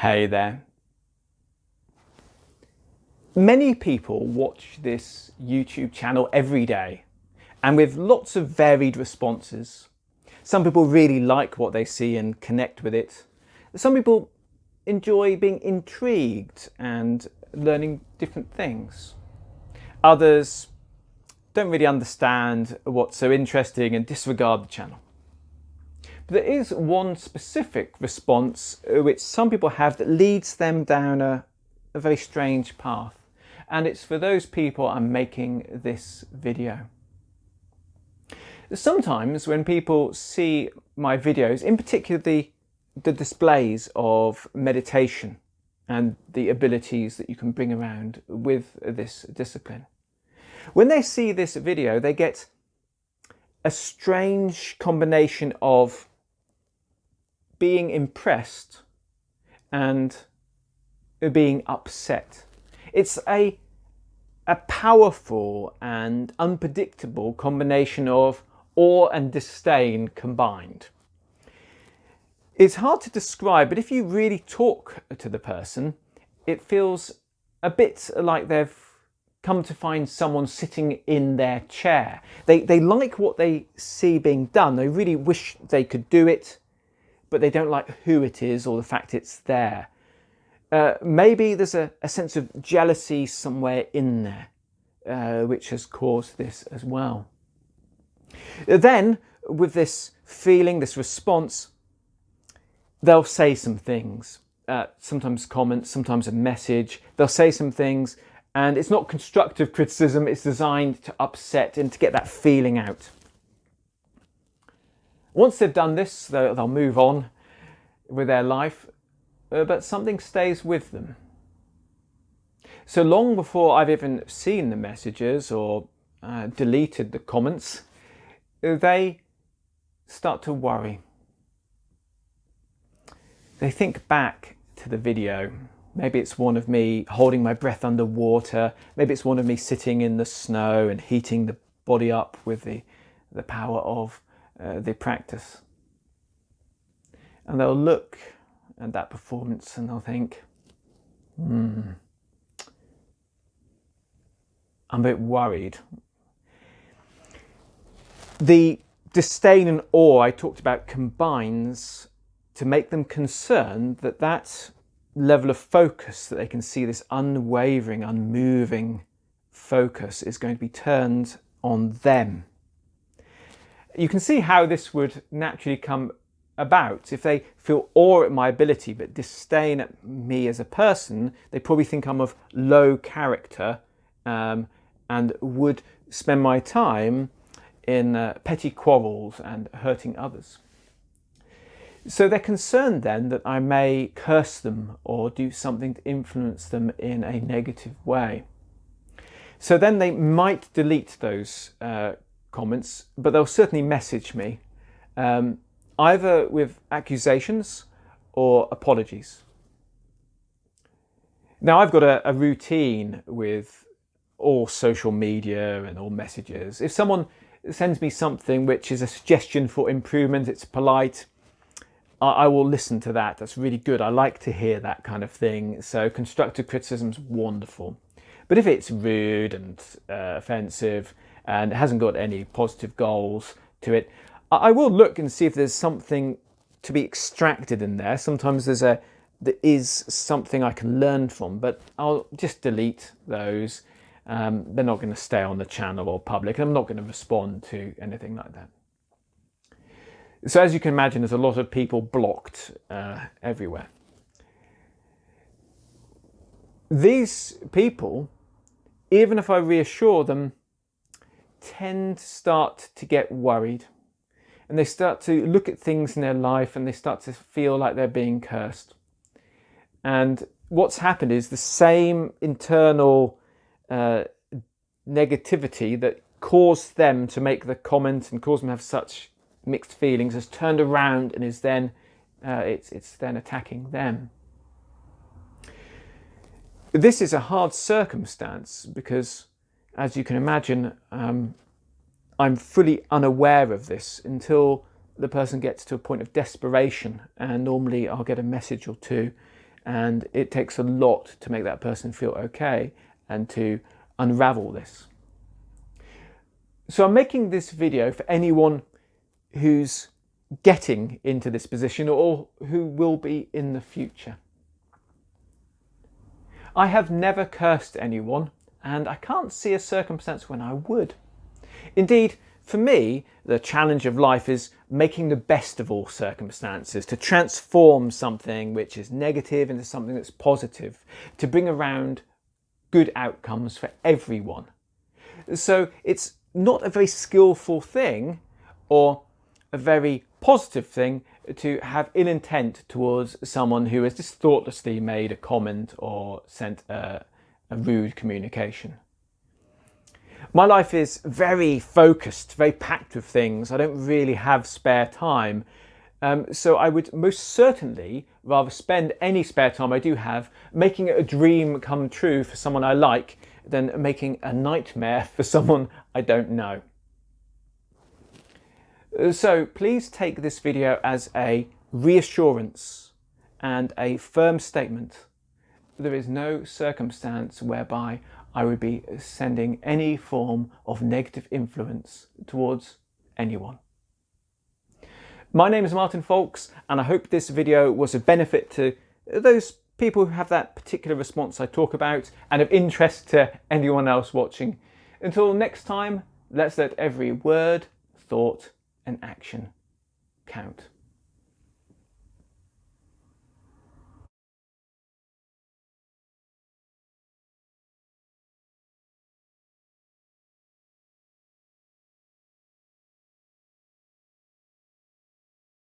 Hey there. Many people watch this YouTube channel every day and with lots of varied responses. Some people really like what they see and connect with it. Some people enjoy being intrigued and learning different things. Others don't really understand what's so interesting and disregard the channel. But there is one specific response which some people have that leads them down a very strange path. And it's for those people I'm making this video. Sometimes when people see my videos, in particular the displays of meditation and the abilities that you can bring around with this discipline, when they see this video, they get a strange combination of being impressed and being upset. It's a powerful and unpredictable combination of awe and disdain combined. It's hard to describe, but if you really talk to the person, it feels a bit like they've come to find someone sitting in their chair. They like what they see being done. They really wish they could do it, but they don't like who it is or the fact it's there. Maybe there's a sense of jealousy somewhere in there, which has caused this as well. Then, with this feeling, this response, they'll say some things, sometimes comments, sometimes a message. They'll say some things, and it's not constructive criticism, it's designed to upset and to get that feeling out. Once they've done this, they'll move on with their life, but something stays with them. So long before I've even seen the messages or deleted the comments, they start to worry. They think back to the video. Maybe it's one of me holding my breath underwater. Maybe it's one of me sitting in the snow and heating the body up with the power of the practice. And they'll look at that performance and they'll think, I'm a bit worried. The disdain and awe I talked about combines to make them concerned that that level of focus, that they can see this unwavering, unmoving focus, is going to be turned on them. You can see how this would naturally come about. If they feel awe at my ability but disdain at me as a person, they probably think I'm of low character and would spend my time in petty quarrels and hurting others. So they're concerned then that I may curse them or do something to influence them in a negative way. So then they might delete those comments, but they'll certainly message me, either with accusations or apologies. Now I've got a routine with all social media and all messages. If someone sends me something which is a suggestion for improvement, it's polite, I will listen to that. That's really good. I like to hear that kind of thing. So constructive criticism's wonderful. But if it's rude and offensive and it hasn't got any positive goals to it, I will look and see if there's something to be extracted in there. Sometimes there is something I can learn from, but I'll just delete those. They're not going to stay on the channel or public. I'm not going to respond to anything like that. So as you can imagine, there's a lot of people blocked everywhere. These people, even if I reassure them, tend to start to get worried. And they start to look at things in their life and they start to feel like they're being cursed. And what's happened is the same internal negativity that caused them to make the comment and caused them to have such mixed feelings has turned around and is then it's then attacking them. This is a hard circumstance because, as you can imagine, I'm fully unaware of this until the person gets to a point of desperation, and normally I'll get a message or two And it takes a lot to make that person feel okay and to unravel this. So I'm making this video for anyone who's getting into this position or who will be in the future. I have never cursed anyone, and I can't see a circumstance when I would. Indeed, for me, the challenge of life is making the best of all circumstances, to transform something which is negative into something that's positive, to bring around good outcomes for everyone. So it's not a very skillful thing or a very positive thing to have ill intent towards someone who has just thoughtlessly made a comment or sent a rude communication. My life is very focused, very packed with things. I don't really have spare time. So I would most certainly rather spend any spare time I do have making a dream come true for someone I like than making a nightmare for someone I don't know. So please take this video as a reassurance and a firm statement. There is no circumstance whereby I would be sending any form of negative influence towards anyone. My name is Martin Faulks, and I hope this video was of benefit to those people who have that particular response I talk about and of interest to anyone else watching. Until next time, let's let every word, thought and action count.